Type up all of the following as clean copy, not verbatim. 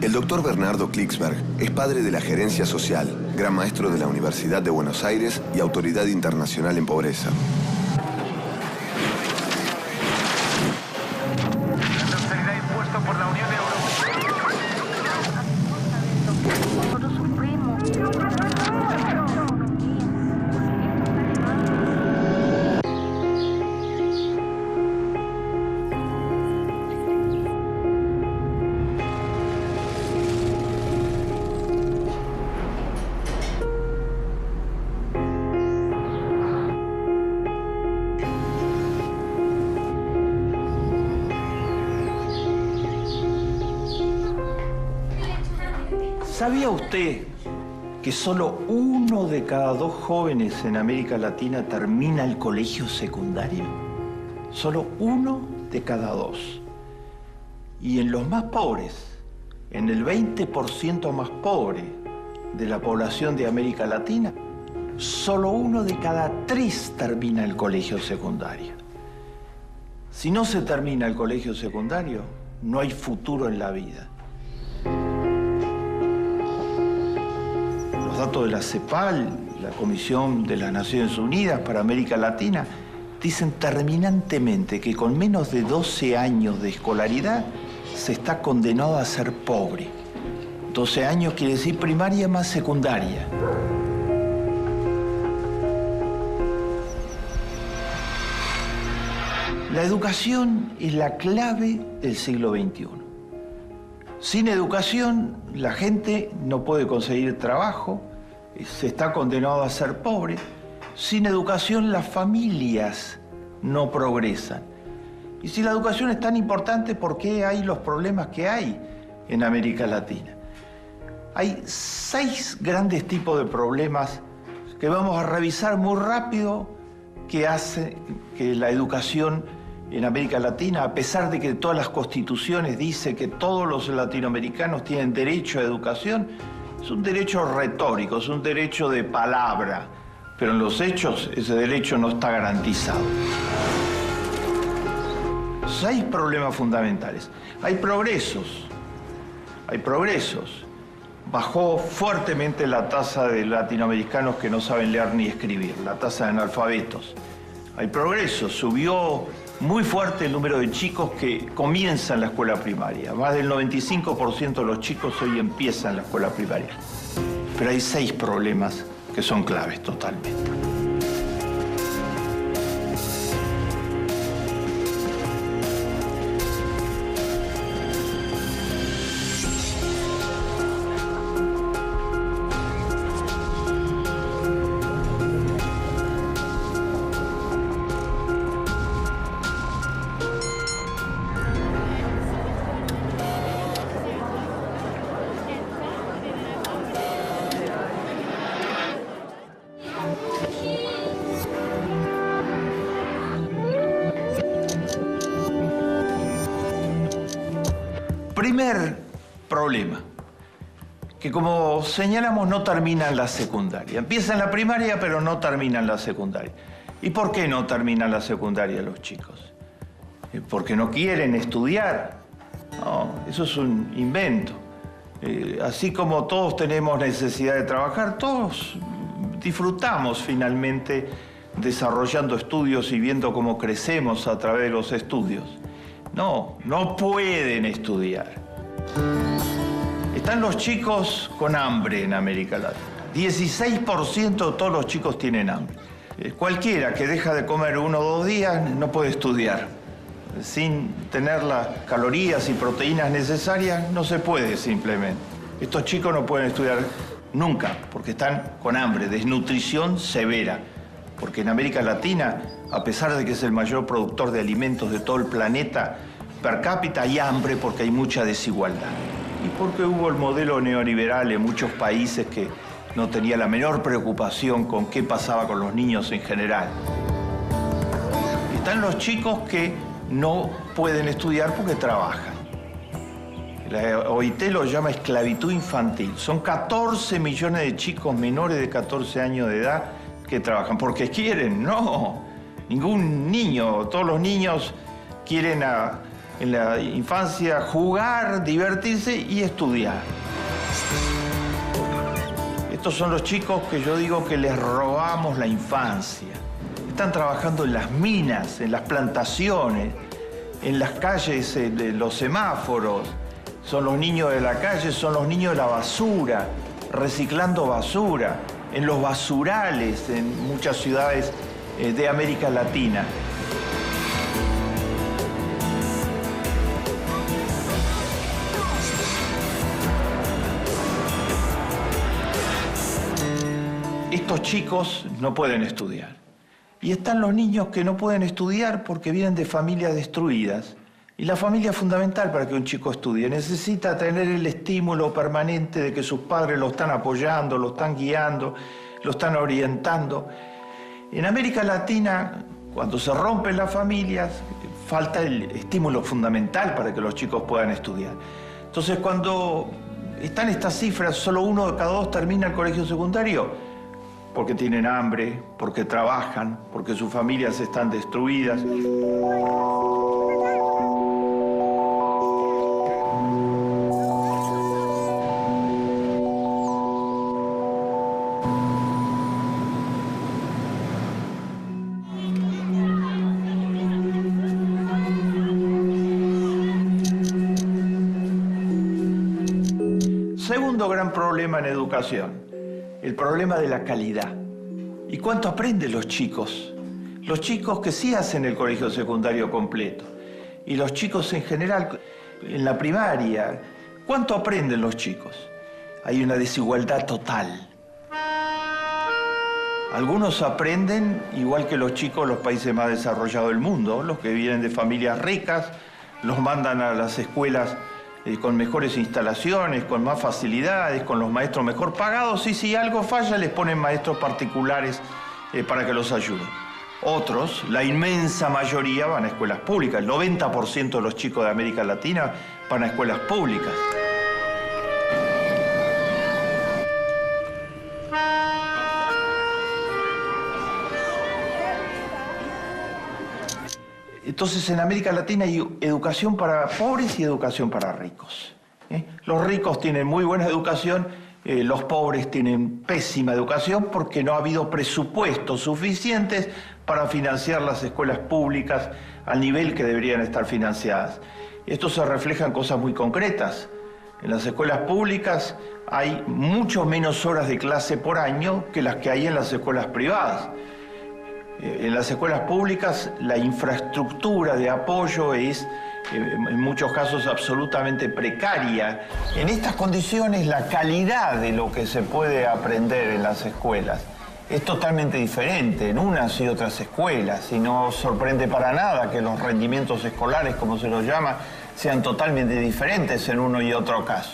El doctor Bernardo Klicksberg es padre de la gerencia social, gran maestro de la Universidad de Buenos Aires y autoridad internacional en pobreza. Será impuesto por la Unión Europea. ¿Sabía usted que solo 1 de cada 2 jóvenes en América Latina termina el colegio secundario? Solo 1 de cada 2. Y en los más pobres, en el 20% más pobre de la población de América Latina, solo 1 de cada 3 termina el colegio secundario. Si no se termina el colegio secundario, no hay futuro en la vida. Los datos de la CEPAL, la Comisión de las Naciones Unidas para América Latina, dicen terminantemente que con menos de 12 años de escolaridad se está condenado a ser pobre. 12 años quiere decir primaria más secundaria. La educación es la clave del siglo XXI. Sin educación, la gente no puede conseguir trabajo, se está condenado a ser pobre. Sin educación, las familias no progresan. Y si la educación es tan importante, ¿por qué hay los problemas que hay en América Latina? Hay 6 grandes tipos de problemas que vamos a revisar muy rápido que hace que la educación en América Latina, a pesar de que todas las constituciones dicen que todos los latinoamericanos tienen derecho a educación, es un derecho retórico, es un derecho de palabra, pero en los hechos ese derecho no está garantizado. 6 problemas fundamentales. Hay progresos. Bajó fuertemente la tasa de latinoamericanos que no saben leer ni escribir, la tasa de analfabetos. Hay progresos, subió muy fuerte el número de chicos que comienzan la escuela primaria. Más del 95% de los chicos hoy empiezan la escuela primaria. Pero hay 6 problemas que son claves totalmente. Primer problema, que como señalamos no terminan la secundaria. Empiezan la primaria, pero no terminan la secundaria. ¿Y por qué no terminan la secundaria los chicos? ¿Porque no quieren estudiar? No, eso es un invento. Así como todos tenemos necesidad de trabajar, todos disfrutamos finalmente desarrollando estudios y viendo cómo crecemos a través de los estudios. No, no pueden estudiar. Están los chicos con hambre en América Latina. 16% de todos los chicos tienen hambre. Cualquiera que deja de comer 1 o 2 días no puede estudiar. Sin tener las calorías y proteínas necesarias no se puede simplemente. Estos chicos no pueden estudiar nunca porque están con hambre, desnutrición severa. Porque en América Latina, a pesar de que es el mayor productor de alimentos de todo el planeta, per cápita hay hambre porque hay mucha desigualdad. Y porque hubo el modelo neoliberal en muchos países que no tenía la menor preocupación con qué pasaba con los niños en general. Están los chicos que no pueden estudiar porque trabajan. La OIT lo llama esclavitud infantil. Son 14 millones de chicos menores de 14 años de edad que trabajan porque quieren. No, ningún niño, todos los niños quieren en la infancia jugar, divertirse y estudiar. Estos son los chicos que yo digo que les robamos la infancia. Están trabajando en las minas, en las plantaciones, en las calles, de los semáforos. Son los niños de la calle, son los niños de la basura, reciclando basura, en los basurales en muchas ciudades de América Latina. Estos chicos no pueden estudiar. Y están los niños que no pueden estudiar porque vienen de familias destruidas. Y la familia es fundamental para que un chico estudie. Necesita tener el estímulo permanente de que sus padres lo están apoyando, lo están guiando, lo están orientando. En América Latina, cuando se rompen las familias, falta el estímulo fundamental para que los chicos puedan estudiar. Entonces, cuando están estas cifras, solo 1 de cada 2 termina el colegio secundario, porque tienen hambre, porque trabajan, porque sus familias están destruidas. Segundo gran problema en educación, el problema de la calidad. ¿Y cuánto aprenden los chicos? Los chicos que sí hacen el colegio secundario completo. Y los chicos en general, en la primaria, ¿cuánto aprenden los chicos? Hay una desigualdad total. Algunos aprenden igual que los chicos de los países más desarrollados del mundo, los que vienen de familias ricas, los mandan a las escuelas con mejores instalaciones, con más facilidades, con los maestros mejor pagados, y si algo falla les ponen maestros particulares para que los ayuden. Otros, la inmensa mayoría, van a escuelas públicas. El 90% de los chicos de América Latina van a escuelas públicas. Entonces, en América Latina hay educación para pobres y educación para ricos. Los ricos tienen muy buena educación, los pobres tienen pésima educación porque no ha habido presupuestos suficientes para financiar las escuelas públicas al nivel que deberían estar financiadas. Esto se refleja en cosas muy concretas. En las escuelas públicas hay mucho menos horas de clase por año que las que hay en las escuelas privadas. En las escuelas públicas la infraestructura de apoyo es en muchos casos absolutamente precaria. En estas condiciones la calidad de lo que se puede aprender en las escuelas es totalmente diferente en unas y otras escuelas, y no sorprende para nada que los rendimientos escolares, como se los llama, sean totalmente diferentes en uno y otro caso.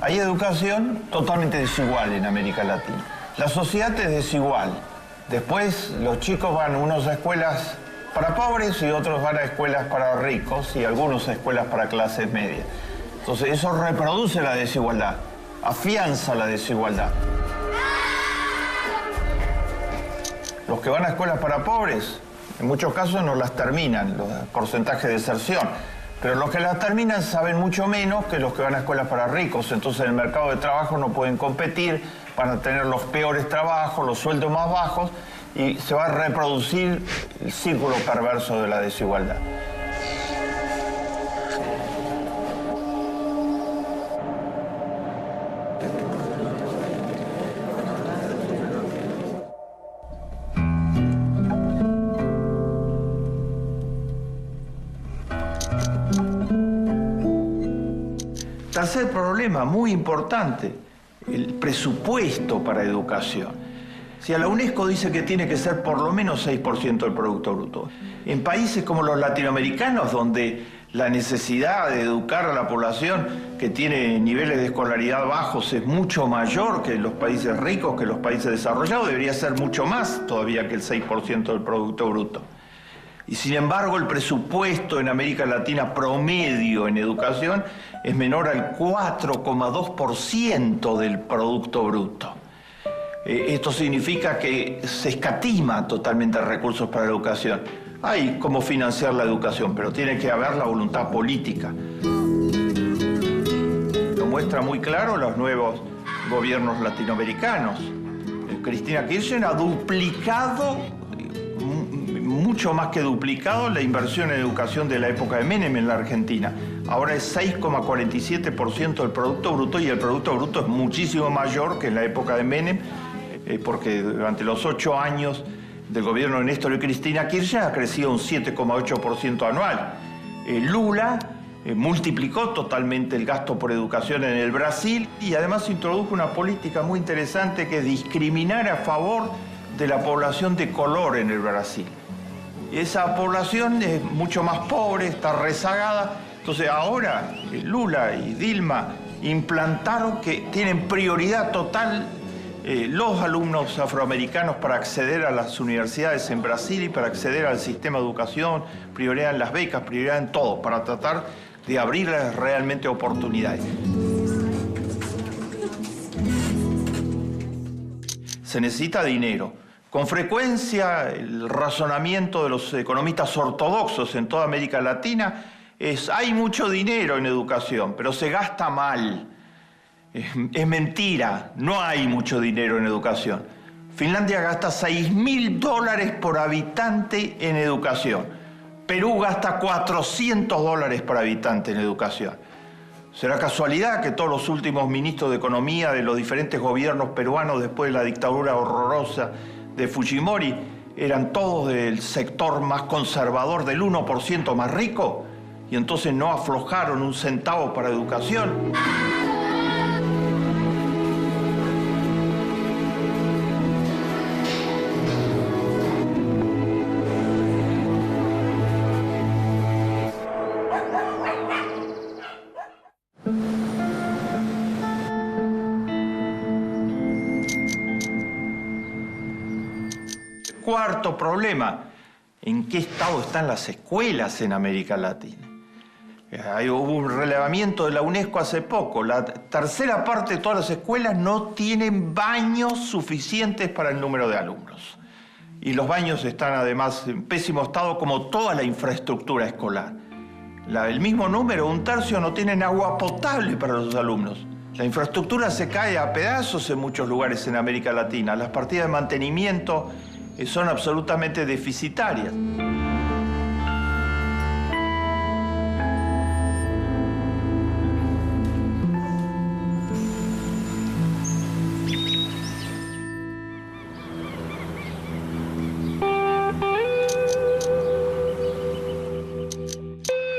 Hay educación totalmente desigual en América Latina. La sociedad es desigual. Después los chicos van unos a escuelas para pobres y otros van a escuelas para ricos y algunos a escuelas para clases medias. Entonces eso reproduce la desigualdad, afianza la desigualdad. Los que van a escuelas para pobres, en muchos casos no las terminan, los porcentajes de deserción. Pero los que las terminan saben mucho menos que los que van a escuelas para ricos. Entonces en el mercado de trabajo no pueden competir, van a tener los peores trabajos, los sueldos más bajos, y se va a reproducir el círculo perverso de la desigualdad. Tercer problema muy importante, el presupuesto para educación. Si a la UNESCO dice que tiene que ser por lo menos 6% del Producto Bruto. En países como los latinoamericanos, donde la necesidad de educar a la población que tiene niveles de escolaridad bajos es mucho mayor que en los países ricos, que en los países desarrollados, debería ser mucho más todavía que el 6% del Producto Bruto. Y sin embargo, el presupuesto en América Latina promedio en educación es menor al 4,2% del Producto Bruto. Esto significa que se escatima totalmente recursos para la educación. hay cómo financiar la educación, pero tiene que haber la voluntad política. Lo muestra muy claro los nuevos gobiernos latinoamericanos. Cristina Kirchner ha duplicado, mucho más que duplicado, la inversión en educación de la época de Menem en la Argentina. Ahora es 6,47% del Producto Bruto, y el Producto Bruto es muchísimo mayor que en la época de Menem, porque durante los 8 años del gobierno de Néstor y Cristina Kirchner ha crecido un 7,8% anual. Lula multiplicó totalmente el gasto por educación en el Brasil, y además introdujo una política muy interesante, que es discriminar a favor de la población de color en el Brasil. Esa población es mucho más pobre, está rezagada. Entonces ahora Lula y Dilma implantaron que tienen prioridad total los alumnos afroamericanos para acceder a las universidades en Brasil y para acceder al sistema de educación, prioridad en las becas, prioridad en todo, para tratar de abrirles realmente oportunidades. Se necesita dinero. Con frecuencia, el razonamiento de los economistas ortodoxos en toda América Latina es: hay mucho dinero en educación, pero se gasta mal. Es mentira, no hay mucho dinero en educación. Finlandia gasta $6.000 por habitante en educación. Perú gasta $400 por habitante en educación. ¿Será casualidad que todos los últimos ministros de Economía de los diferentes gobiernos peruanos después de la dictadura horrorosa de Fujimori eran todos del sector más conservador, del 1% más rico, y entonces no aflojaron un centavo para educación? Cuarto problema: ¿en qué estado están las escuelas en América Latina? Hubo un relevamiento de la UNESCO hace poco. La tercera parte de todas las escuelas no tienen baños suficientes para el número de alumnos. Y los baños están además en pésimo estado, como toda la infraestructura escolar. El mismo número, un tercio, no tienen agua potable para los alumnos. La infraestructura se cae a pedazos en muchos lugares en América Latina. Las partidas de mantenimiento son absolutamente deficitarias.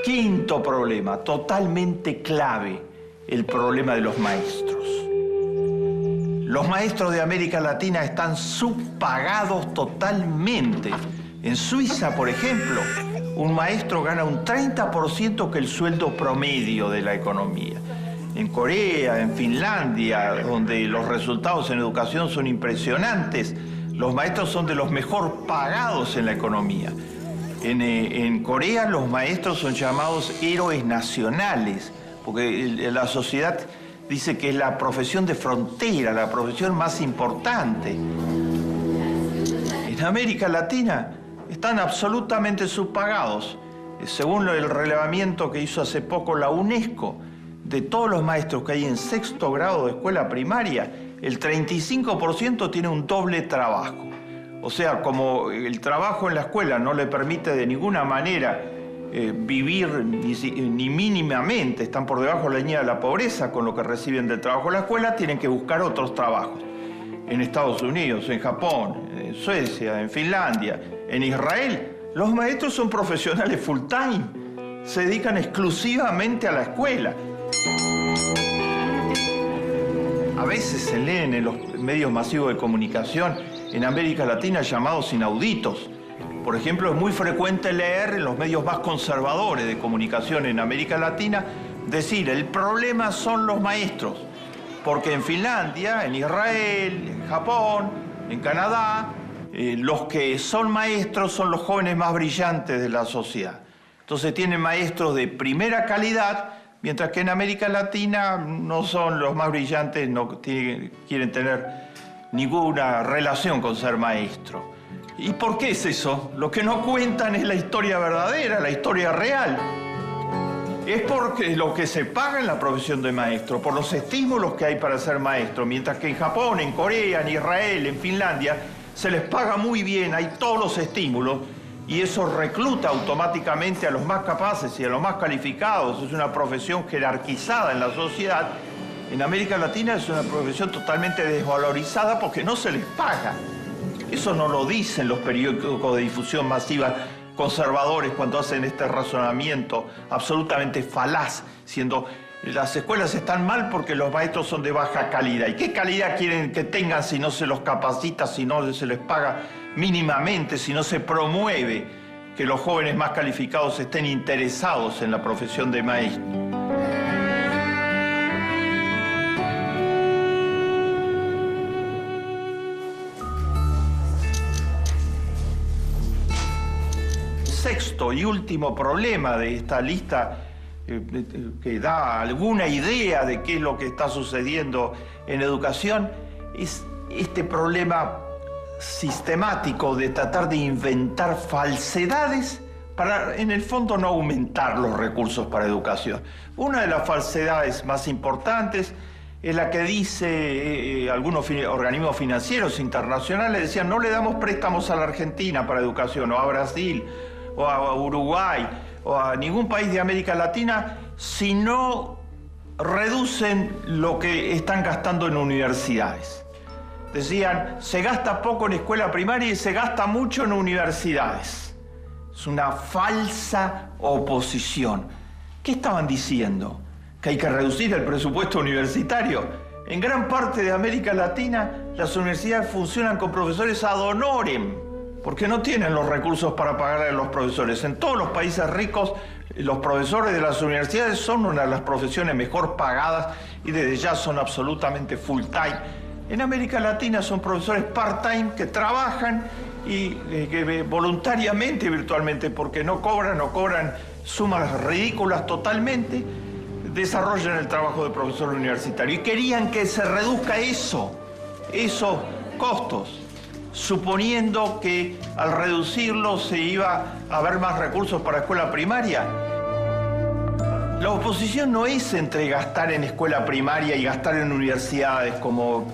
Quinto problema, totalmente clave: el problema de los maestros. Los maestros de América Latina están subpagados totalmente. En Suiza, por ejemplo, un maestro gana un 30% que el sueldo promedio de la economía. En Corea, en Finlandia, donde los resultados en educación son impresionantes, los maestros son de los mejor pagados en la economía. En Corea los maestros son llamados héroes nacionales, porque la sociedad dice que es la profesión de frontera, la profesión más importante. En América Latina están absolutamente subpagados. Según el relevamiento que hizo hace poco la UNESCO, de todos los maestros que hay en 6º grado de escuela primaria, el 35% tiene un doble trabajo. O sea, como el trabajo en la escuela no le permite de ninguna manera vivir ni mínimamente, están por debajo de la línea de la pobreza con lo que reciben del trabajo en la escuela, tienen que buscar otros trabajos. En Estados Unidos, en Japón, en Suecia, en Finlandia, en Israel, los maestros son profesionales full time, se dedican exclusivamente a la escuela. A veces se leen en los medios masivos de comunicación en América Latina llamados inauditos. Por ejemplo, es muy frecuente leer en los medios más conservadores de comunicación en América Latina decir: el problema son los maestros, porque en Finlandia, en Israel, en Japón, en Canadá, los que son maestros son los jóvenes más brillantes de la sociedad. Entonces tienen maestros de primera calidad, mientras que en América Latina no son los más brillantes, no quieren tener ninguna relación con ser maestro. ¿Y por qué es eso? Lo que no cuentan es la historia verdadera, la historia real. Es porque lo que se paga en la profesión de maestro, por los estímulos que hay para ser maestro, mientras que en Japón, en Corea, en Israel, en Finlandia, se les paga muy bien, hay todos los estímulos, y eso recluta automáticamente a los más capaces y a los más calificados. Es una profesión jerarquizada en la sociedad. En América Latina es una profesión totalmente desvalorizada porque no se les paga. Eso no lo dicen los periódicos de difusión masiva conservadores cuando hacen este razonamiento absolutamente falaz, siendo las escuelas están mal porque los maestros son de baja calidad. ¿Y qué calidad quieren que tengan si no se los capacita, si no se les paga mínimamente, si no se promueve que los jóvenes más calificados estén interesados en la profesión de maestro? Sexto y último problema de esta lista que da alguna idea de qué es lo que está sucediendo en educación es este problema sistemático de tratar de inventar falsedades para, en el fondo, no aumentar los recursos para educación. Una de las falsedades más importantes es la que dice algunos organismos financieros internacionales, decían, no le damos préstamos a la Argentina para educación, o a Brasil, o a Uruguay, o a ningún país de América Latina, si no reducen lo que están gastando en universidades. Decían, se gasta poco en escuela primaria y se gasta mucho en universidades. Es una falsa oposición. ¿Qué estaban diciendo? ¿Que hay que reducir el presupuesto universitario? En gran parte de América Latina, las universidades funcionan con profesores ad honorem, porque no tienen los recursos para pagarle a los profesores. En todos los países ricos, los profesores de las universidades son una de las profesiones mejor pagadas y desde ya son absolutamente full-time. En América Latina son profesores part-time que trabajan y que voluntariamente, virtualmente, porque no cobran sumas ridículas totalmente, desarrollan el trabajo de profesor universitario. Y querían que se reduzca esos costos, suponiendo que al reducirlo se iba a haber más recursos para escuela primaria. La oposición no es entre gastar en escuela primaria y gastar en universidades, como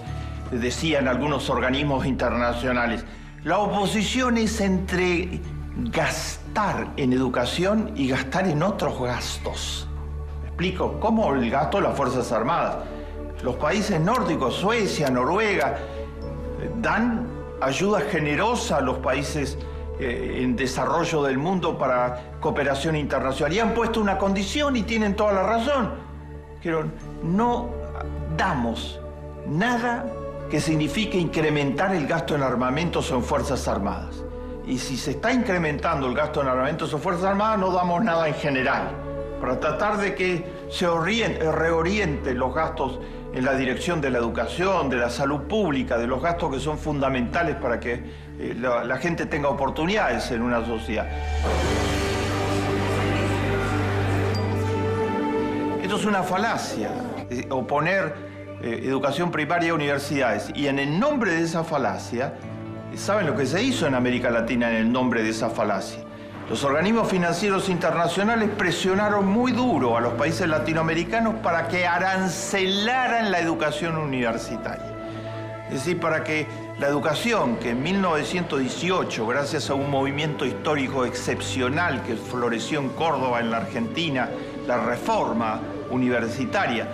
decían algunos organismos internacionales. La oposición es entre gastar en educación y gastar en otros gastos. ¿Me explico? Como el gasto de las Fuerzas Armadas. Los países nórdicos, Suecia, Noruega, dan ayuda generosa a los países en desarrollo del mundo para cooperación internacional. Y han puesto una condición y tienen toda la razón. Pero no damos nada que signifique incrementar el gasto en armamentos o en Fuerzas Armadas. Y si se está incrementando el gasto en armamentos o Fuerzas Armadas, no damos nada en general, para tratar de que se reorienten los gastos en la dirección de la educación, de la salud pública, de los gastos que son fundamentales para que la gente tenga oportunidades en una sociedad. Esto es una falacia, oponer educación primaria a universidades. Y en el nombre de esa falacia, ¿saben lo que se hizo en América Latina en el nombre de esa falacia? Los organismos financieros internacionales presionaron muy duro a los países latinoamericanos para que arancelaran la educación universitaria. Es decir, para que la educación que en 1918, gracias a un movimiento histórico excepcional que floreció en Córdoba, en la Argentina, la reforma universitaria,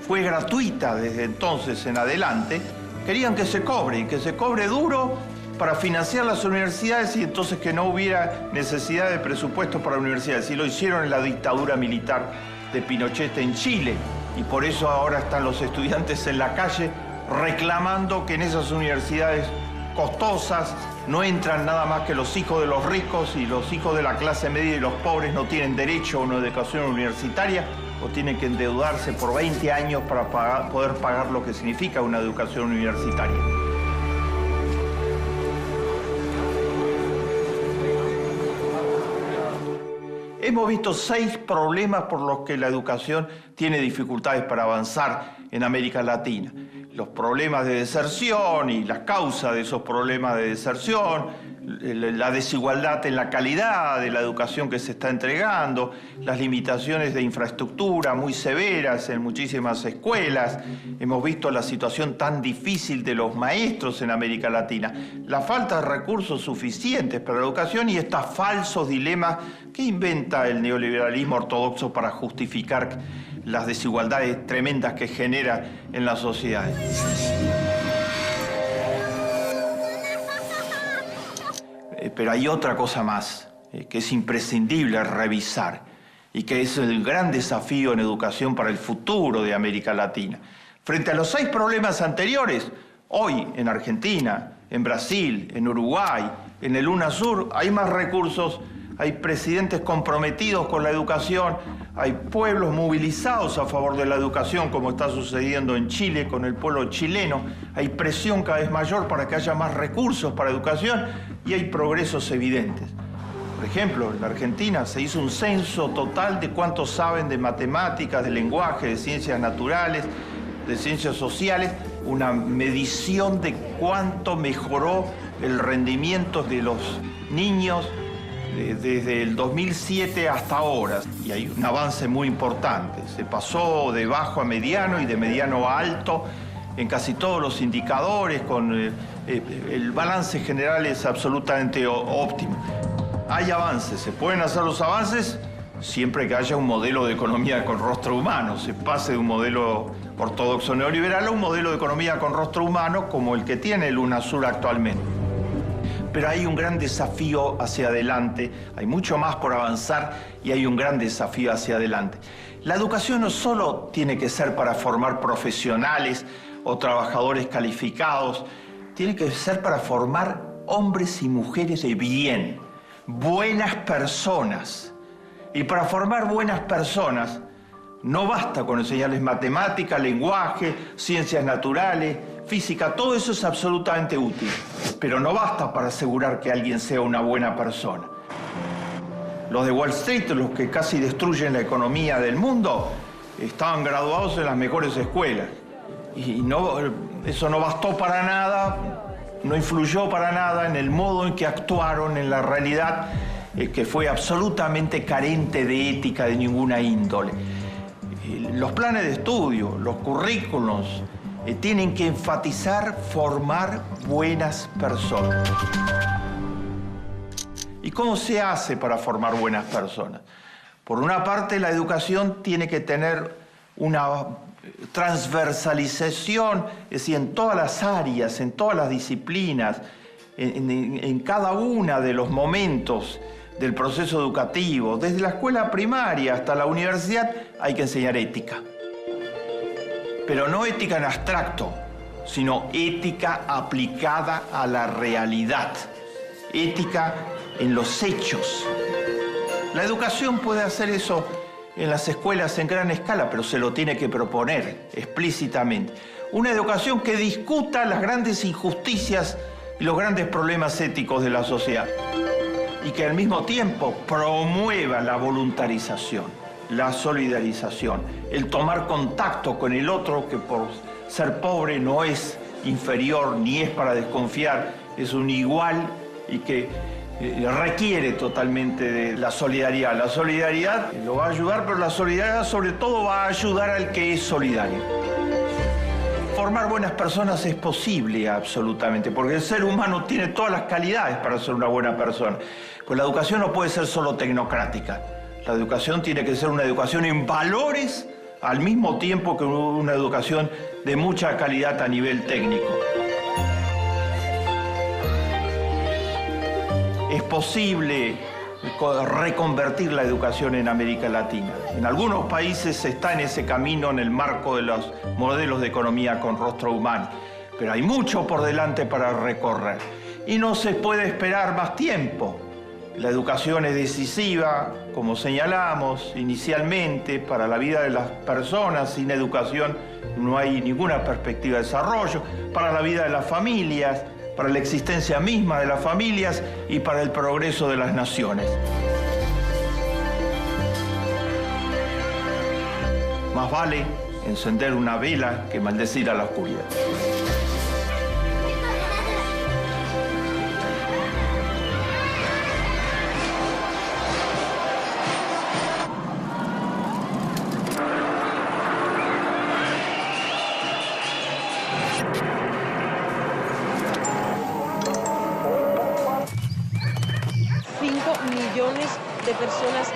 fue gratuita desde entonces en adelante, querían que se cobre duro para financiar las universidades y entonces que no hubiera necesidad de presupuesto para universidades. Y lo hicieron en la dictadura militar de Pinochet en Chile. Y por eso ahora están los estudiantes en la calle reclamando que en esas universidades costosas no entran nada más que los hijos de los ricos y los hijos de la clase media y los pobres no tienen derecho a una educación universitaria o tienen que endeudarse por 20 años para poder pagar lo que significa una educación universitaria. Hemos visto 6 problemas por los que la educación tiene dificultades para avanzar en América Latina. Los problemas de deserción y las causas de esos problemas de deserción, la desigualdad en la calidad de la educación que se está entregando, las limitaciones de infraestructura muy severas en muchísimas escuelas. Hemos visto la situación tan difícil de los maestros en América Latina, la falta de recursos suficientes para la educación y estos falsos dilemas que inventa el neoliberalismo ortodoxo para justificar las desigualdades tremendas que genera en las sociedades. Pero hay otra cosa más que es imprescindible revisar y que es el gran desafío en educación para el futuro de América Latina. Frente a los 6 problemas anteriores, hoy en Argentina, en Brasil, en Uruguay, en el UNASUR, hay más recursos, hay presidentes comprometidos con la educación, hay pueblos movilizados a favor de la educación, como está sucediendo en Chile con el pueblo chileno, hay presión cada vez mayor para que haya más recursos para educación y hay progresos evidentes. Por ejemplo, en la Argentina se hizo un censo total de cuántos saben de matemáticas, de lenguaje, de ciencias naturales, de ciencias sociales, una medición de cuánto mejoró el rendimiento de los niños desde el 2007 hasta ahora. Y hay un avance muy importante. Se pasó de bajo a mediano y de mediano a alto en casi todos los indicadores, con el balance general es absolutamente óptimo. Hay avances, se pueden hacer los avances siempre que haya un modelo de economía con rostro humano, se pase de un modelo ortodoxo neoliberal a un modelo de economía con rostro humano como el que tiene el UNASUR actualmente. Pero hay un gran desafío hacia adelante, hay mucho más por avanzar y hay un gran desafío hacia adelante. La educación no solo tiene que ser para formar profesionales o trabajadores calificados, tiene que ser para formar hombres y mujeres de bien, buenas personas. Y para formar buenas personas no basta con enseñarles matemática, lenguaje, ciencias naturales, física, todo eso es absolutamente útil, pero no basta para asegurar que alguien sea una buena persona. Los de Wall Street, los que casi destruyen la economía del mundo, estaban graduados en las mejores escuelas. Y eso no bastó para nada, no influyó para nada en el modo en que actuaron en la realidad, que fue absolutamente carente de ética de ninguna índole. Los planes de estudio, los currículos, tienen que enfatizar formar buenas personas. ¿Y cómo se hace para formar buenas personas? Por una parte, la educación tiene que tener una transversalización, es decir, en todas las áreas, en todas las disciplinas, en cada uno de los momentos del proceso educativo. Desde la escuela primaria hasta la universidad hay que enseñar ética. Pero no ética en abstracto, sino ética aplicada a la realidad. Ética en los hechos. La educación puede hacer eso en las escuelas en gran escala, pero se lo tiene que proponer explícitamente. Una educación que discuta las grandes injusticias y los grandes problemas éticos de la sociedad. Y que al mismo tiempo promueva la voluntarización, la solidarización, el tomar contacto con el otro que por ser pobre no es inferior ni es para desconfiar, es un igual y que requiere totalmente de la solidaridad. La solidaridad lo va a ayudar, pero la solidaridad sobre todo va a ayudar al que es solidario. Formar buenas personas es posible absolutamente, porque el ser humano tiene todas las calidades para ser una buena persona. Pues la educación no puede ser solo tecnocrática. La educación tiene que ser una educación en valores al mismo tiempo que una educación de mucha calidad a nivel técnico. Es posible reconvertir la educación en América Latina. En algunos países se está en ese camino en el marco de los modelos de economía con rostro humano, pero hay mucho por delante para recorrer y no se puede esperar más tiempo. La educación es decisiva, como señalamos inicialmente, para la vida de las personas. Sin educación no hay ninguna perspectiva de desarrollo, para la vida de las familias, para la existencia misma de las familias y para el progreso de las naciones. Más vale encender una vela que maldecir a la oscuridad. 5 millones de personas